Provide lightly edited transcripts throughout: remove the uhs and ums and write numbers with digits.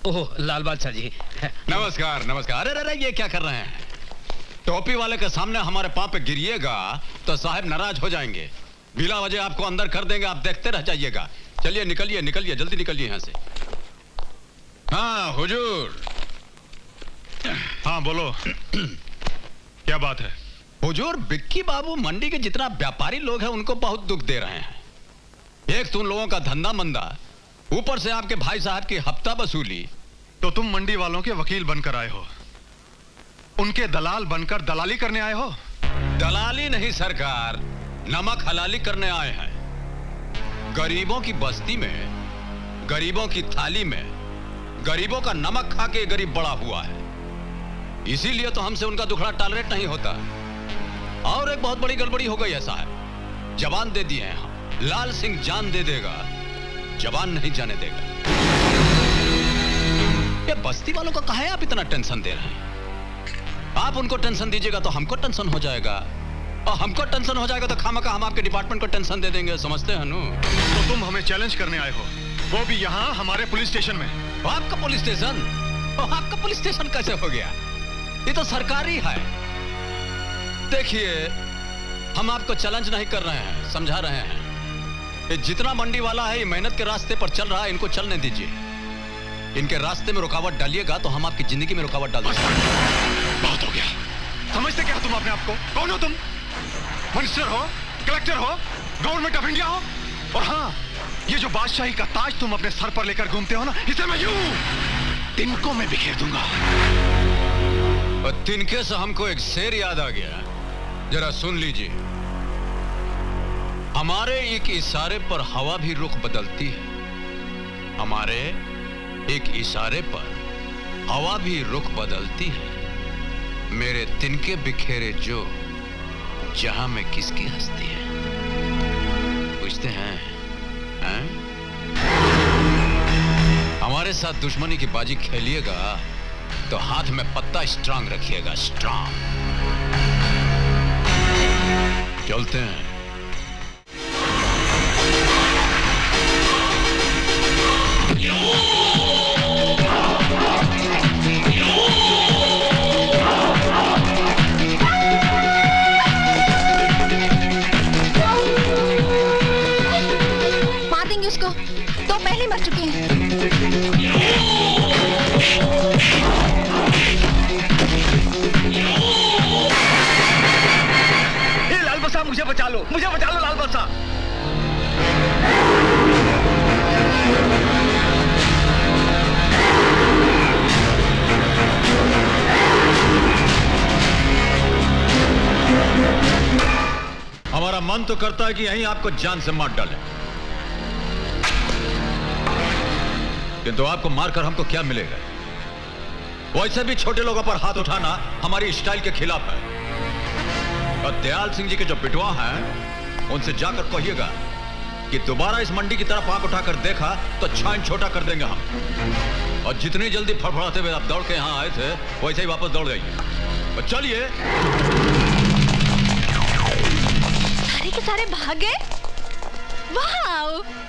ओह लाल बादशाह जी। नमस्कार नमस्कार। अरे अरे ये क्या कर रहे हैं? टोपी वाले के सामने हमारे पाँव पे गिरिएगा तो साहब नाराज हो जाएंगे। बिला वजह आपको अंदर कर देंगे, आप देखते रह जाइएगा। चलिए निकलिए निकलिए, जल्दी निकलिए यहाँ से। हाँ हुजूर। हाँ बोलो। क्या बात है? हुजूर बिक्की बाबू मंडी के जितना व्यापारी लोग हैं उनको बहुत दुख दे रहे हैं। एक तो उन लोगों का धंधा मंदा, ऊपर से आपके भाई साहब की हफ्ता वसूली। तो तुम मंडी वालों के वकील बनकर आए हो, उनके दलाल बनकर दलाली करने आए हो? दलाली नहीं सरकार, नमक हलाली करने आए हैं। गरीबों की बस्ती में, गरीबों की थाली में, गरीबों का नमक खा के गरीब बड़ा हुआ है। इसीलिए तो हमसे उनका दुखड़ा टॉलरेट नहीं होता। और एक बहुत बड़ी गड़बड़ी हो गई है साहब। जवान दे दिए हैं हम, लाल सिंह जान दे देगा, जवान नहीं जाने देगा। ये बस्ती वालों को काहे आप इतना टेंशन दे रहे हैं? आप उनको टेंशन दीजिएगा तो हमको टेंशन हो जाएगा, और हमको टेंशन हो जाएगा तो खामखा हम आपके डिपार्टमेंट को टेंशन दे देंगे। समझते हैं नु? तो तुम हमें चैलेंज करने आए हो, वो भी यहाँ हमारे पुलिस स्टेशन में। आपका पुलिस स्टेशन? आपका पुलिस स्टेशन कैसे हो गया? ये तो सरकारी है। देखिए हम आपको चैलेंज नहीं कर रहे हैं, समझा रहे हैं। ये जितना मंडी वाला है ये मेहनत के रास्ते पर चल रहा है, इनको चलने दीजिए। इनके रास्ते में रुकावट डालिएगा तो हम आपकी जिंदगी में रुकावट डाल देंगे। बहुत हो गया। समझते क्या तुम अपने आप को? कौन हो तुम? मिनिस्टर हो, कलेक्टर हो, गवर्नमेंट ऑफ इंडिया हो? और हाँ, ये जो बादशाही का ताज तुम अपने सर पर लेकर घूमते हो ना, इसे मैं यूं तिनकों में बिखेर दूंगा। और तिनके से हमको एक शेर याद आ गया, जरा सुन लीजिए। हमारे एक इशारे पर हवा भी रुख बदलती है, हमारे एक इशारे पर हवा भी रुख बदलती है। मेरे तिनके बिखेरे जो, जहां में किसकी हस्ती है? पूछते हैं, हैं? हमारे साथ दुश्मनी की बाजी खेलिएगा तो हाथ में पत्ता स्ट्रांग रखिएगा, स्ट्रांग। चलते हैं। मार देंगे उसको, तो पहले मर चुके हैं। लाल बसा मुझे बचा लो, मुझे बचा लो लाल बसा। हमारा मन तो करता है कि यहीं आपको जान से मार डालें, किंतु आपको मारकर हमको क्या मिलेगा? वैसे भी छोटे लोगों पर हाथ उठाना हमारी स्टाइल के खिलाफ है। और दयाल सिंह जी के जो पिटवा हैं, उनसे जाकर कहिएगा कि दोबारा इस मंडी की तरफ आंख उठाकर देखा तो छान छोटा कर देंगे हम। और जितनी जल्दी फड़फड़ाते हुए आप दौड़ के यहां आए थे, वैसे ही वापस दौड़ जाइए। और चलिए। सारे के सारे भाग गए। वाह!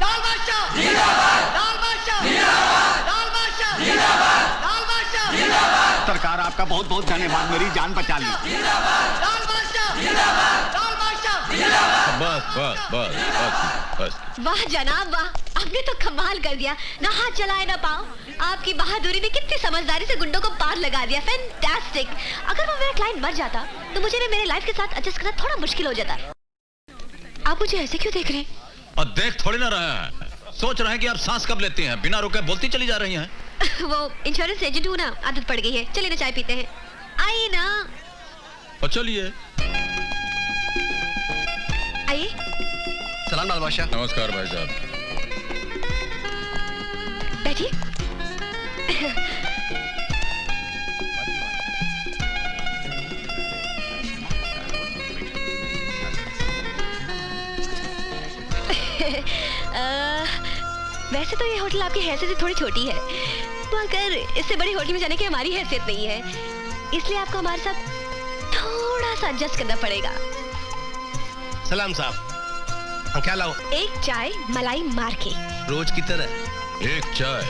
लाल बादशाह जिंदाबाद, लाल बादशाह जिंदाबाद, लाल बादशाह जिंदाबाद, लाल बादशाह जिंदाबाद। सरकार आपका बहुत बहुत धन्यवाद, मेरी जान बचा ली। जिंदाबाद, लाल बादशाह जिंदाबाद, लाल बादशाह जिंदाबाद। बस बस बस बस बस। वाह जनाब वाह, आपने तो कमाल कर दिया। ना हाथ चलाए ना पाँव, आपकी बहादुरी ने कितनी समझदारी से गुंडों को पार लगा दिया। फैंटास्टिक। अगर वो मेरा क्लाइंट मर जाता तो मुझे भी मेरे लाइफ के साथ एडजस्ट करना थोड़ा मुश्किल हो जाता। आप मुझे ऐसे क्यों देख रहे हैं? और देख थोड़ी ना रहे हैं, सोच रहे हैं कि आप सांस कब लेती हैं, बिना रुके बोलती चली जा रही हैं। वो इंश्योरेंस एजेंट हूँ ना, आदत पड़ गई है। चलिए ना चाय पीते हैं, आइए ना। और चलिए। आइए। सलाम लाल बादशाह। नमस्कार भाई साहब। बैठिए। वैसे तो ये होटल आपकी हैसियत से थोड़ी छोटी है, मगर इससे बड़ी होटल में जाने की हमारी हैसियत नहीं है, इसलिए आपको हमारे साथ थोड़ा सा एडजस्ट करना पड़ेगा। सलाम साहब, हम क्या लाओ? एक चाय मलाई मार के। रोज की तरह। एक चाय।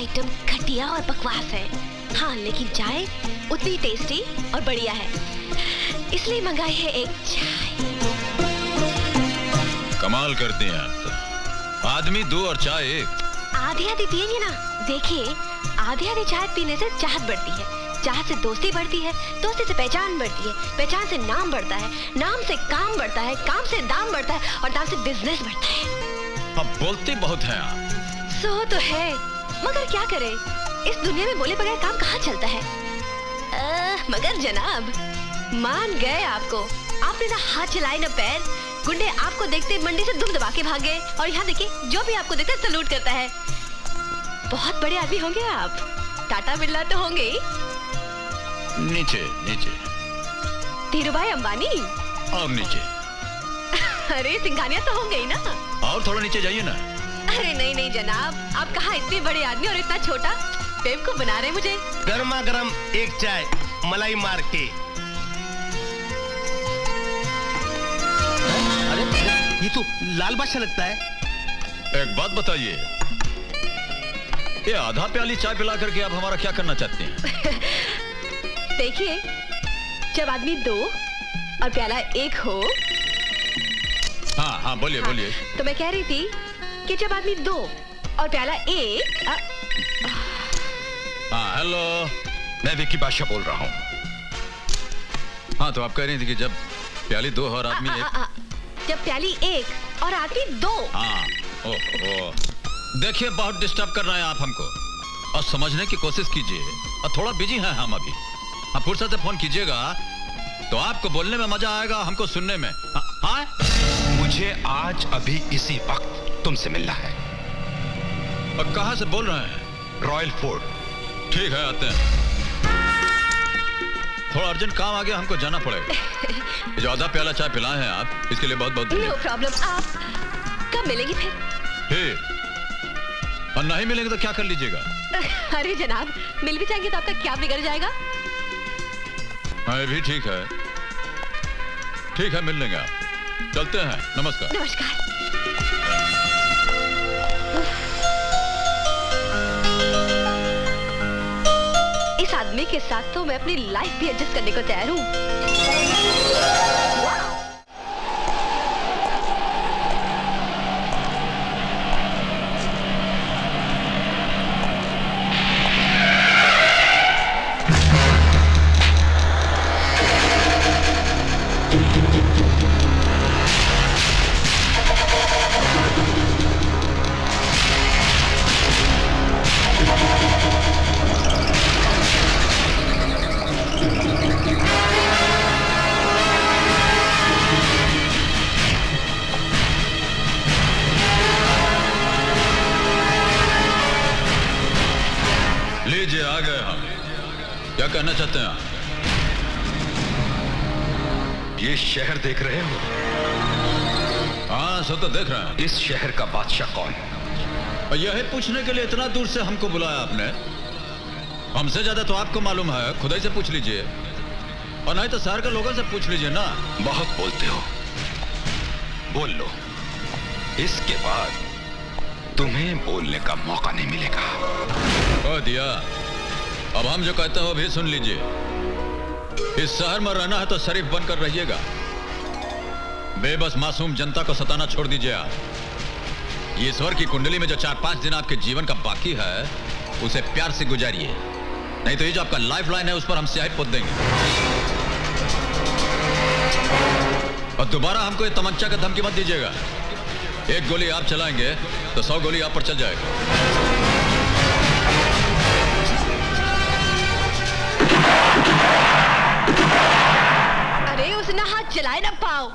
आइटम घटिया और बकवास है। हाँ, लेकिन चाय उतनी टेस्टी और बढ़िया है, इसलिए मंगाई है एक चाय। कमाल करती हैं आप तो। आदमी दो और चाय एक। आधी आधी पिएंगे ना। देखिए, आधी आधी चाय पीने से चाहत बढ़ती है, चाहत से दोस्ती बढ़ती है, दोस्ती से पहचान बढ़ती है, पहचान से नाम बढ़ता है, नाम से काम बढ़ता है, काम से दाम बढ़ता है और दाम से बिजनेस बढ़ता है। अब बोलते बहुत हैं आप। सो तो है, मगर क्या करें, इस दुनिया में बोले बगैर काम कहाँ चलता है। मगर जनाब, मान गए आपको। आपने ना हाथ चलाए ना पैर। गुंडे आपको देखते मंडी से दुम दबा के भागे और यहाँ देखिए, जो भी आपको देखता सलूट करता है। बहुत बड़े आदमी होंगे आप, टाटा बिरला तो होंगे ही। नीचे नीचे। धीरूभाई अंबानी और नीचे। अरे सिंघानिया तो होंगे ही ना। और थोड़ा नीचे जाइए ना। अरे नहीं नहीं जनाब, आप कहाँ इतने बड़े आदमी और इतना छोटा। बेवकूफ बना रहे मुझे। गर्मा गर्म एक चाय मलाई मार के। अरे ये तो लाल बादशाह लगता है। एक बात बताइए, ये आधा प्याली चाय पिला करके आप हमारा क्या करना चाहते हैं? देखिए, जब आदमी दो और प्याला एक हो। हाँ हाँ, बोलिए बोलिए। तो मैं कह रही थी कि जब आदमी दो और प्याला एक। हाँ हेलो, मैं विक्की बादशाह बोल रहा हूँ। हाँ, तो आप कह रही थी कि जब प्याली दो और आदमी एक। जब प्याली एक और आदमी दो। हाँ, ओह, देखिए बहुत डिस्टर्ब कर रहे हैं आप हमको, और समझने की कोशिश कीजिए, और थोड़ा बिजी हैं हम अभी। आप फुर्सत से फोन कीजिएगा तो आपको बोलने में मजा आएगा, हमको सुनने में। हाँ, मुझे आज अभी इसी वक्त तुमसे मिलना है। और कहाँ से बोल रहे हैं? Royal fort. ठीक है, आते हैं। थोड़ा अर्जेंट काम आ गया, हमको जाना पड़ेगा। जो आधा प्याला चाय पिलाए हैं आप, इसके लिए बहुत बहुत नो प्रॉब्लम। आप कब मिलेंगी फिर? ठीक, और नहीं मिलेंगे तो क्या कर लीजिएगा? अरे जनाब, मिल भी जाएंगे तो आपका क्या बिगड़ जाएगा? हाँ, भी ठीक है। ठीक है, मिल लेंगे आप। चलते हैं, नमस्कार। नमस्कार। इस आदमी के साथ तो मैं अपनी लाइफ भी एडजस्ट करने को तैयार हूँ। लीजिए, आ गए हम। क्या कहना चाहते हैं आप? ये शहर देख रहे हो? हाँ, सब तो देख रहे हैं। इस शहर का बादशाह कौन है? और यही पूछने के लिए इतना दूर से हमको बुलाया आपने? हमसे ज्यादा तो आपको मालूम है, खुद ही से पूछ लीजिए, और नहीं तो शहर के लोगों से पूछ लीजिए ना। बहुत बोलते हो, बोल लो। इसके बाद तुम्हें बोलने का मौका नहीं मिलेगा। कह दिया। अब हम जो कहते हैं वो भी सुन लीजिए। इस शहर में रहना है तो शरीफ बनकर रहिएगा। बेबस मासूम जनता को सताना छोड़ दीजिए आप। ईश्वर की कुंडली में जो 4-5 दिन आपके जीवन का बाकी है, उसे प्यार से गुजारिए, नहीं तो ये जो आपका लाइफ लाइन है उस पर हम स्याही पोत देंगे। और दोबारा हमको ये तमंचा का धमकी मत दीजिएगा। एक गोली आप चलाएंगे तो 100 गोली आप पर चल जाएगा। अरे उसने हाथ चलाए ना पाओ।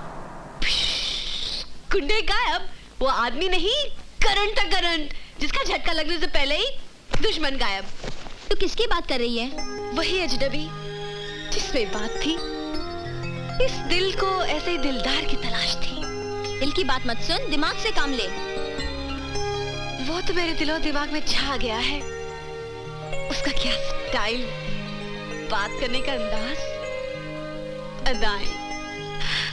गुंडे गायब। वो आदमी नहीं, करंट है करंट, जिसका झटका लगने से पहले ही दुश्मन गायब। तो किसकी बात कर रही है? वही अजनबी जिसमें बात थी। इस दिल को ऐसे ही दिलदार की तलाश थी। दिल की बात मत सुन, दिमाग से काम ले। वो तो मेरे दिलो दिमाग में छा गया है। उसका क्या स्टाइल, बात करने का अंदाज, अदाएं।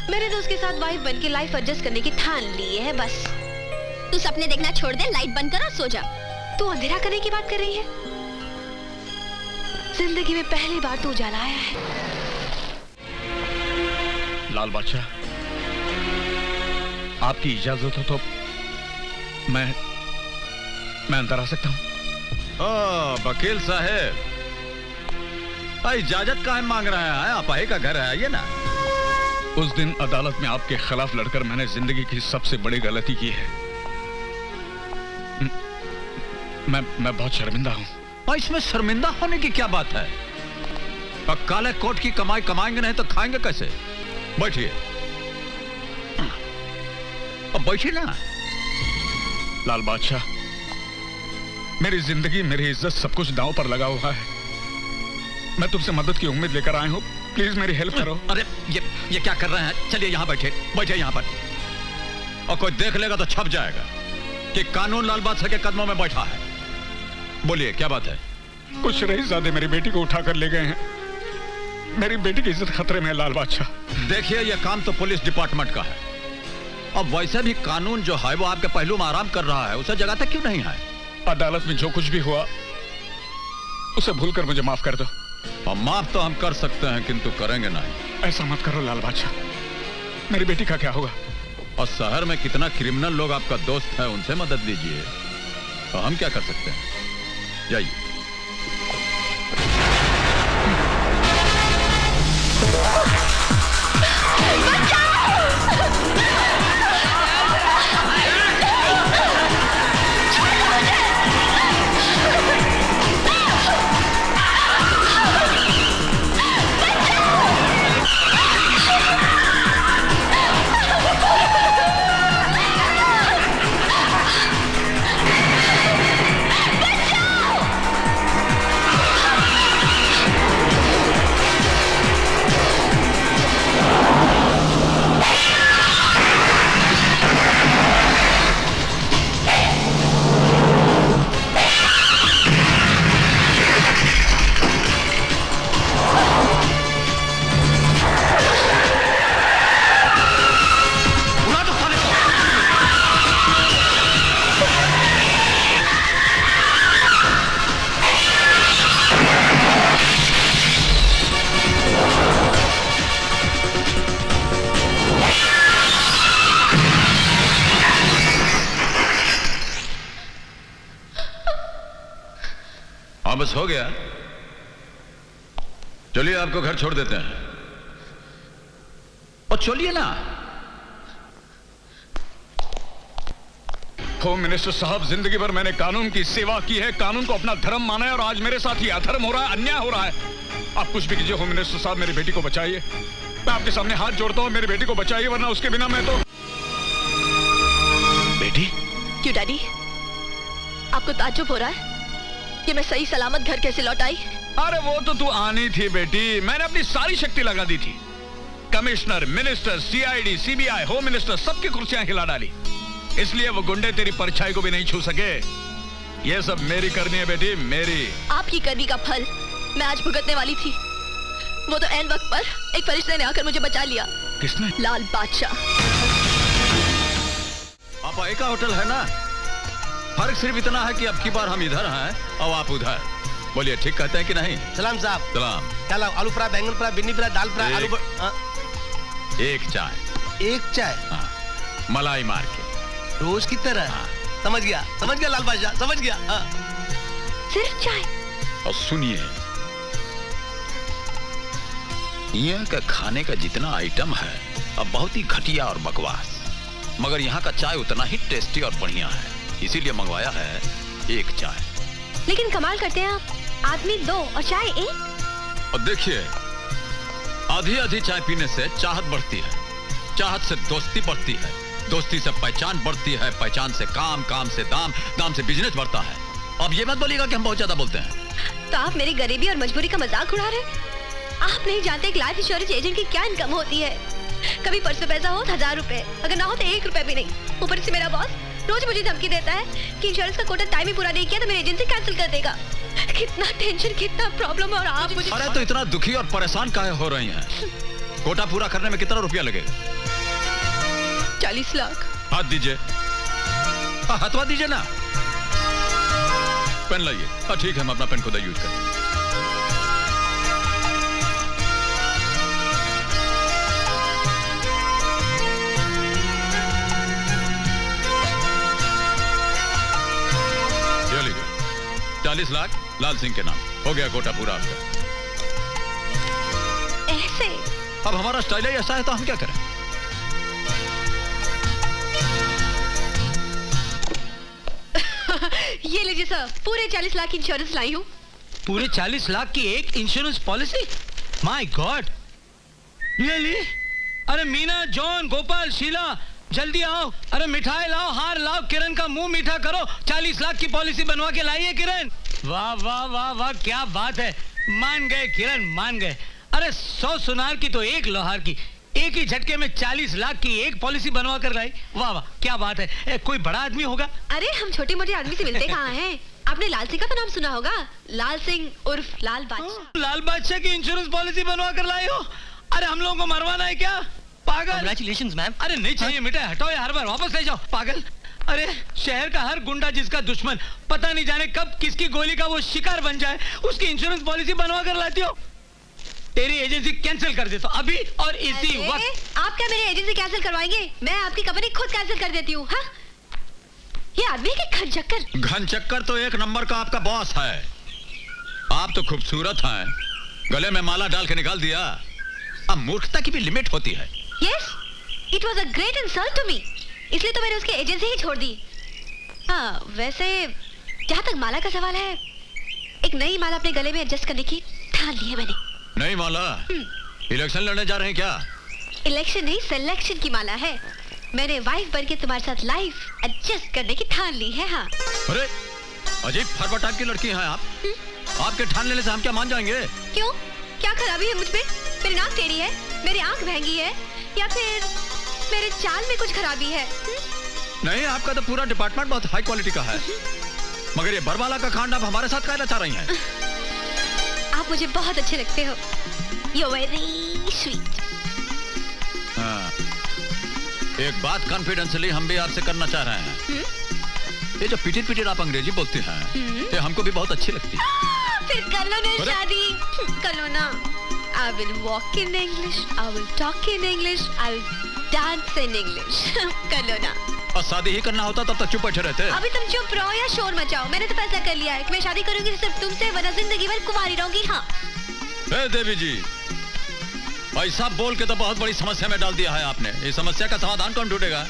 मैंने तो उसके साथ वाइफ बन के लाइफ एडजस्ट करने की ठान ली है बस। तू सपने देखना छोड़ दे, लाइट बंद कर और सो जा। तू अंधेरा करने की बात कर रही है? जिंदगी में पहली बार तू उजाला आया है। लाल बादशाह, आपकी इजाजत हो तो मैं अंदर आ सकता हूं? वकील साहब, इजाजत काहे मांग रहे हैं? आप ही का घर है, आइए ना। उस दिन अदालत में आपके खिलाफ लड़कर मैंने जिंदगी की सबसे बड़ी गलती की है। मैं बहुत शर्मिंदा हूं। और इसमें शर्मिंदा होने की क्या बात है? और काले कोट की कमाई कमाएंगे नहीं तो खाएंगे कैसे? बैठिए, अब बैठिए ना। लाल बादशाह, मेरी जिंदगी, मेरी इज्जत, सब कुछ दांव पर लगा हुआ है। मैं तुमसे मदद की उम्मीद लेकर आया हूं, प्लीज मेरी हेल्प करो। अरे ये क्या कर रहे हैं? चलिए यहाँ बैठे यहाँ पर। और कोई देख लेगा तो छप जाएगा कि कानून लाल बादशाह के कदमों में बैठा है। बोलिए, क्या बात है? कुछ रईसज़ादे मेरी बेटी को उठाकर ले गए हैं। मेरी बेटी की इज्जत खतरे में है लाल बादशाह। देखिए, यह काम तो पुलिस डिपार्टमेंट का है। अब वैसे भी कानून जो है वो आपके पहलू में आराम कर रहा है, उसे जगाता क्यों नहीं है? अदालत में जो कुछ भी हुआ उसे भूलकर मुझे माफ कर दो। और माफ तो हम कर सकते हैं, किंतु करेंगे नहीं। ऐसा मत करो लाल बादशाह, मेरी बेटी का क्या होगा? और शहर में कितना क्रिमिनल लोग आपका दोस्त है, उनसे मदद लीजिए। तो हम क्या कर सकते हैं? जाइए। बस हो गया। चलिए, आपको घर छोड़ देते हैं। और चलिए ना। होम मिनिस्टर साहब, जिंदगी भर मैंने कानून की सेवा की है, कानून को अपना धर्म माना है, और आज मेरे साथ ये अधर्म हो रहा है, अन्याय हो रहा है। आप कुछ भी कीजिए होम मिनिस्टर साहब, मेरी बेटी को बचाइए। मैं आपके सामने हाथ जोड़ता हूं, मेरी बेटी को बचाइए, वरना उसके बिना मैं तो। बेटी? क्यों डैडी, आपको ताज्जुब हो रहा है कि मैं सही सलामत घर कैसे लौट आई? अरे वो तो तू आनी थी बेटी, मैंने अपनी सारी शक्ति लगा दी थी। Commissioner, minister, CID, CBI, home minister, सबकी कुर्सियां हिला डाली। इसलिए वो गुंडे तेरी परछाई को भी नहीं छू सके। ये सब मेरी करनी है बेटी, मेरी। आपकी करनी का फल मैं आज भुगतने वाली थी। वो तो ऐन वक्त पर एक फरिश्ते ने आकर मुझे बचा लिया। किसने? लाल बादशाह। पापा, एक होटल है ना, फर्क सिर्फ इतना है कि अब की बार हम इधर हैं और आप उधर। बोलिए, ठीक कहते हैं कि नहीं? सलाम साहब। सलाम। क्या लाओ? आलू फ्राई, बैंगन फ्राई, भिंडी फ्राई, दाल फ्राई, आलू एक चाय। एक चाय? हाँ, मलाई मार के। रोज की तरह? हाँ। समझ गया लाल बादशाह, समझ गया। हाँ। सिर्फ चाय? और सुनिए, यहाँ का खाने का जितना आइटम है अब बहुत ही घटिया और बकवास, मगर यहाँ का चाय उतना ही टेस्टी और बढ़िया है, इसीलिए मंगवाया है एक चाय। लेकिन कमाल करते हैं आप, आदमी दो और चाय एक। और देखिए, आधी आधी चाय पीने से चाहत बढ़ती है, चाहत से दोस्ती बढ़ती है, दोस्ती से पहचान बढ़ती है, पहचान से काम, काम से दाम, दाम से बिजनेस बढ़ता है। अब ये मत बोलिएगा कि हम बहुत ज्यादा बोलते हैं। तो आप मेरी गरीबी और मजबूरी का मजाक उड़ा रहे? आप नहीं जानते एक लाइफ इंश्योरेंस एजेंट की क्या इनकम होती है। कभी परसों पैसा हो 1000 रुपए, अगर ना हो तो 1 रुपए भी नहीं। ऊपर से मेरा बॉस रोज मुझे धमकी देता है कि इंश्योरेंस का कोटा टाइम ही पूरा नहीं किया तो मेरी एजेंसी कैंसिल कर देगा। कितना टेंशन, कितना प्रॉब्लम, और आप मुझे। अरे तो इतना दुखी और परेशान काहे हो रही हैं? कोटा पूरा करने में कितना रुपया लगेगा? 40 लाख। हाथ दीजिए, हथवा दीजिए ना। पेन लाइए। ठीक है, मैं अपना पेन खुद यूज करता हूं। 40 लाख लाल सिंह के नाम, हो गया कोटा पूरा आपका। ऐसे अब हमारा स्टाइल ही ऐसा है तो हम क्या करें? ये लीजिए सर, पूरे 40 लाख की इंश्योरेंस लाई हूँ। पूरे 40 लाख की एक insurance policy? My God, really? अरे मीना, जॉन, गोपाल, शीला, जल्दी आओ। अरे मिठाई लाओ, हार लाओ, किरण का मुंह मीठा करो। 40 लाख की पॉलिसी बनवा के लाइए किरण। वाह वाह वाह वाह, क्या बात है। मान गए किरण, मान गए। अरे 100 सुनार की तो एक लोहार की, एक ही झटके में 40 लाख की एक पॉलिसी बनवा कर लाई। वाह वाह, क्या बात है। कोई बड़ा आदमी होगा? अरे हम छोटे मोटे आदमी से मिलते कहाँ हैं? आपने लाल सिंह का तो नाम सुना होगा, लाल सिंह उर्फ लाल बादशाह। लाल बादशाह की इंश्योरेंस पॉलिसी बनवा कर लाई हो? अरे हम लोगों को मरवाना है क्या? पागल। Congratulations, ma'am. अरे नहीं चाहिए मिठाई, हटाओ ये हर बार, वापस ले जाओ। पागल। अरे शहर का हर गुंडा जिसका दुश्मन, पता नहीं जाने कब किसकी गोली का वो शिकार बन जाए, उसकी इंश्योरेंस पॉलिसी बनवा कर लाती हो। तेरी एजेंसी कैंसिल कर देता अभी और इसी वक्त। आप क्या मेरी एजेंसी कैंसिल करवाएंगे? मैं आपकी कंपनी खुद कैंसिल कर देती हूँ। हाँ? ये आदमी है कि घनचक्कर? घनचक्कर तो एक नंबर का आपका बॉस है। आप तो खूबसूरत हैं, गले में माला डाल के निकाल दिया। अब मूर्खता की भी लिमिट होती है। Yes, it was a great insult to me. इसलिए तो मैंने उसकी एजेंसी ही छोड़ दी। हाँ, वैसे जहाँ तक माला का सवाल है, एक नई माला अपने गले में एडजस्ट करने की ठान ली है मैंने। नहीं माला, इलेक्शन लड़ने जा रहे हैं क्या? इलेक्शन नहीं, सिलेक्शन की माला है। मैंने वाइफ बन के तुम्हारे साथ लाइफ एडजस्ट करने की ठान ली है। हाँ। अरे अजीब फरवा टाइप की लड़की हैं आप। आपके ठान लेने से हम क्या मान जाएंगे? क्यों? क्या खराबी है मुझ में? मेरी नाक टेढ़ी है, मेरी आंख महंगी है, या फिर मेरे चाल में कुछ खराबी है? नहीं, आपका तो पूरा डिपार्टमेंट बहुत हाई क्वालिटी का है। मगर ये बरमाला का कांड आप हमारे साथ कहना चाह रही हैं? आप मुझे बहुत अच्छे लगते हो। You're very sweet. हाँ, एक बात कॉन्फिडेंशियली हम भी आपसे करना चाह रहे हैं। ये जो पिटिर पिटिर आप अंग्रेजी बोलते हैं, ये हमको भी बहुत अच्छी लगती है। फिर कर लो ना शादी, कर लो ना। I will walk in English, I will talk in English, I will dance in English. कर लो ना। और शादी ही करना होता तब तक चुप बैठे रहते। अभी तुम चुप रहो या शोर मचाओ, मैंने तो फैसला कर लिया है कि मैं शादी करूंगी सिर्फ तुमसे, वरना जिंदगी भर कुंवारी रहूंगी। हाँ। देवी जी, ऐसा बोल के तो बहुत बड़ी समस्या में डाल दिया है आपने। इस समस्या का समाधान कौन ढूंढेगा?